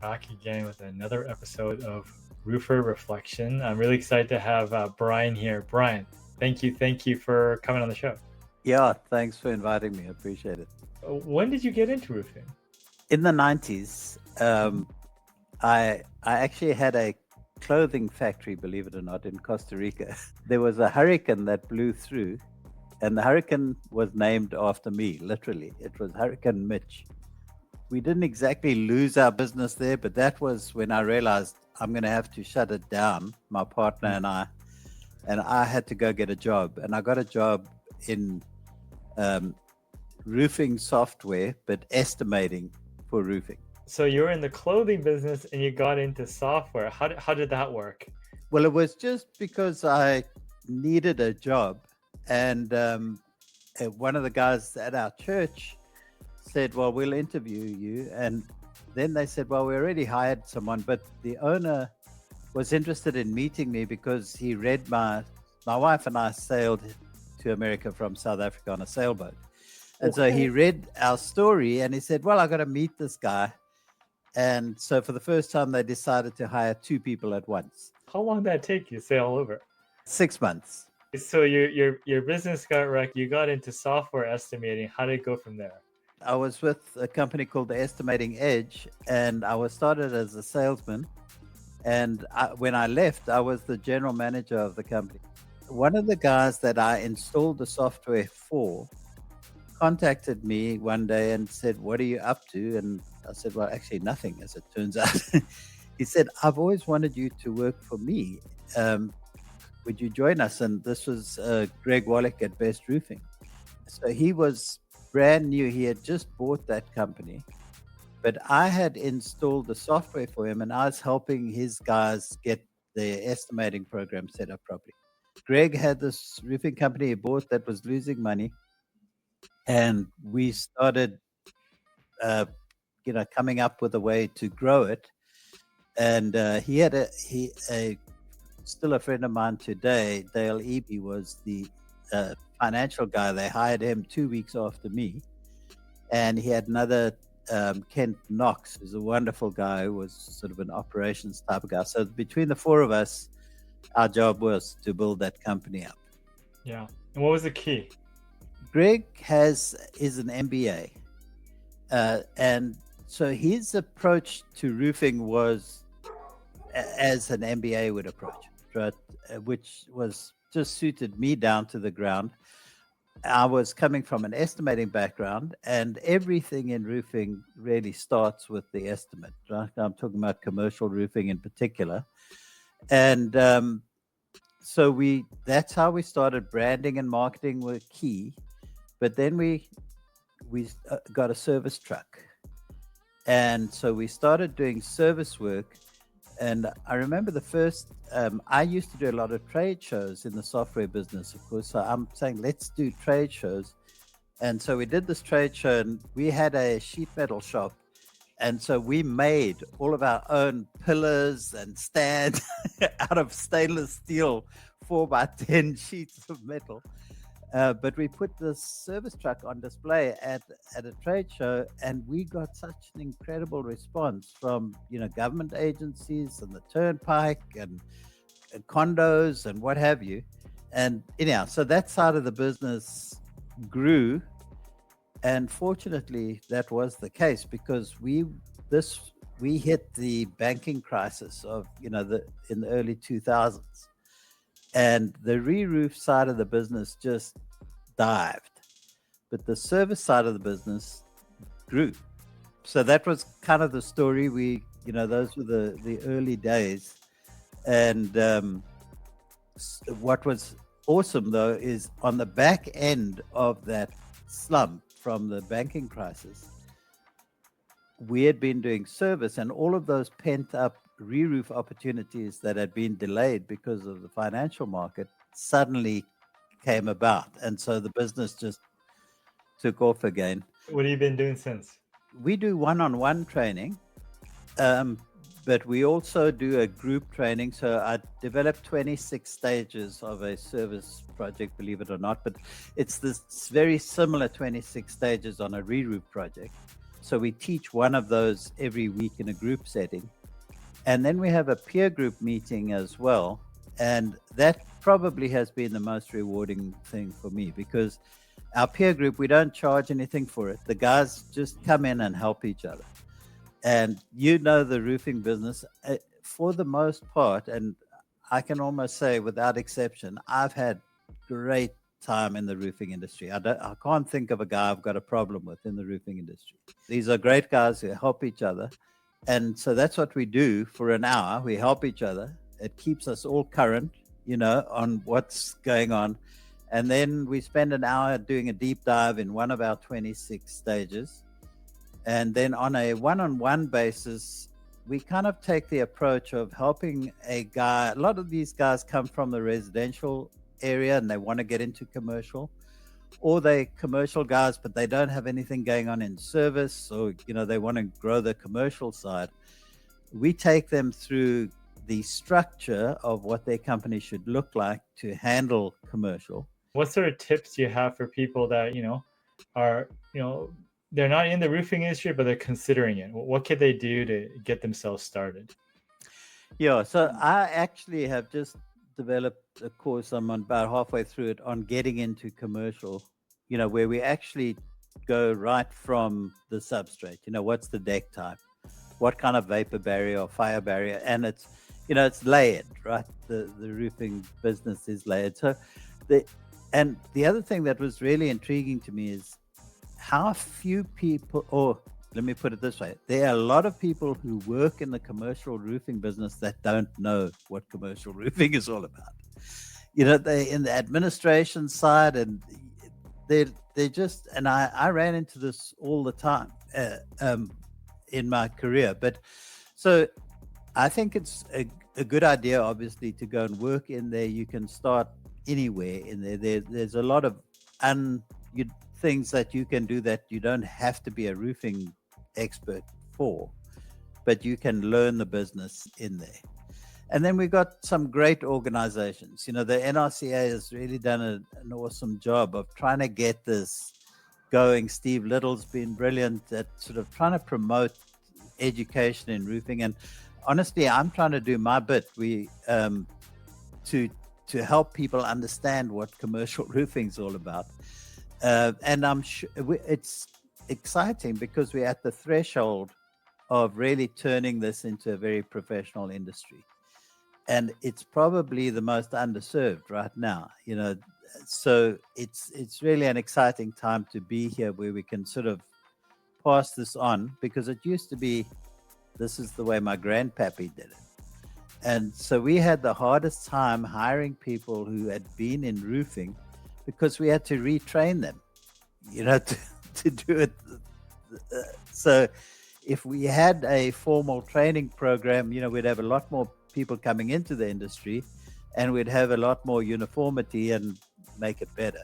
back again with another episode of Roofer Reflection. I'm really excited to have Bryan here. Bryan, thank you for coming on the show. Yeah, thanks for inviting me. I appreciate it. When did you get into roofing? In the 90s, I actually had a clothing factory, believe it or not, in Costa Rica. There was a hurricane that blew through, and the hurricane was named after me, literally. It was Hurricane Mitch. We didn't exactly lose our business there, but that was when I realized I'm going to have to shut it down, my partner and I had to go get a job. And I got a job in roofing software, but estimating for roofing. So you were in the clothing business and you got into software. How did that work? Well, it was just because I needed a job. And one of the guys at our church said, well, we'll interview you. And then they said, well, we already hired someone, but the owner was interested in meeting me because he read my wife and I sailed to America from South Africa on a sailboat. And so he read our story and he said, well, I got to meet this guy. And so for the first time, they decided to hire 2 people at once. How long did that take you to sail over? 6 months. So your business got wrecked. You got into software estimating. How did it go from there? I was with a company called ServiceAdvantEdge, and I was started as a salesman. And when I left, I was the general manager of the company. One of the guys that I installed the software for contacted me one day and said, what are you up to? And I said, well, actually nothing, as it turns out. He said, I've always wanted you to work for me. Would you join us? And this was Greg Wallach at Best Roofing. So he was brand new. He had just bought that company, but I had installed the software for him and I was helping his guys get their estimating program set up properly. Greg had this roofing company he bought that was losing money. And we started, coming up with a way to grow it. And he had still a friend of mine today, Dale Eby, was the financial guy. They hired him 2 weeks after me. And he had another, Kent Knox, who's a wonderful guy, who was sort of an operations type of guy. So between the 4 of us, our job was to build that company up. Yeah. And what was the key? Greg is an MBA. And so his approach to roofing was as an MBA would approach, right? Which was just suited me down to the ground. I was coming from an estimating background, and everything in roofing really starts with the estimate, right? I'm talking about commercial roofing in particular. And so that's how we started. Branding and marketing were key. But then we got a service truck. And so we started doing service work. And I remember the first, I used to do a lot of trade shows in the software business, of course. So I'm saying, let's do trade shows. And so we did this trade show and we had a sheet metal shop. And so we made all of our own pillars and stands out of stainless steel 4x10 sheets of metal. But we put this service truck on display at a trade show, and we got such an incredible response from government agencies and the turnpike and condos and what have you. And anyhow, so that side of the business grew, and fortunately that was the case because we hit the banking crisis of in the early 2000s. And the re-roof side of the business just dived, but the service side of the business grew. So that was kind of the story. Those were the early days. And what was awesome, though, is on the back end of that slump from the banking crisis, we had been doing service, and all of those pent up re-roof opportunities that had been delayed because of the financial market suddenly came about. And so the business just took off again. What have you been doing since? We do one-on-one training, but we also do a group training. So I developed 26 stages of a service project, believe it or not, but it's this very similar 26 stages on a re-roof project. So we teach one of those every week in a group setting. And then we have a peer group meeting as well. And that probably has been the most rewarding thing for me, because our peer group, we don't charge anything for it. The guys just come in and help each other. And the roofing business, for the most part, and I can almost say without exception, I've had great time in the roofing industry. I can't think of a guy I've got a problem with in the roofing industry. These are great guys who help each other. And so that's what we do for an hour. We help each other. It keeps us all current, on what's going on. And then we spend an hour doing a deep dive in one of our 26 stages. And then on a one-on-one basis, we kind of take the approach of helping a guy. A lot of these guys come from the residential area and they want to get into commercial, or they commercial guys, but they don't have anything going on in service, or, they want to grow the commercial side. We take them through the structure of what their company should look like to handle commercial. What sort of tips do you have for people that, are, they're not in the roofing industry, but they're considering it? What could they do to get themselves started? Yeah, so I actually have just developed a course. I'm about halfway through it on getting into commercial, where we actually go right from the substrate. What's the deck type? What kind of vapor barrier or fire barrier? And it's, it's layered, right? The roofing business is layered. So the other thing that was really intriguing to me is how few people, or let me put it this way, there are a lot of people who work in the commercial roofing business that don't know what commercial roofing is all about. They're in the administration side, and they're just, and I ran into this all the time in my career. But so I think it's a good idea, obviously, to go and work in there. You can start anywhere in there. There's a lot of things that you can do that you don't have to be a roofing expert for, but you can learn the business in there. And then we've got some great organizations. The NRCA has really done an awesome job of trying to get this going. Steve Little's been brilliant at sort of trying to promote education in roofing. And honestly, I'm trying to do my bit. To help people understand what commercial roofing is all about. And I'm sure it's exciting because we're at the threshold of really turning this into a very professional industry. And it's probably the most underserved right now, so it's really an exciting time to be here, where we can sort of pass this on, because it used to be, this is the way my grandpappy did it. And so we had the hardest time hiring people who had been in roofing, because we had to retrain them, to do it. So if we had a formal training program, we'd have a lot more people coming into the industry, and we'd have a lot more uniformity and make it better.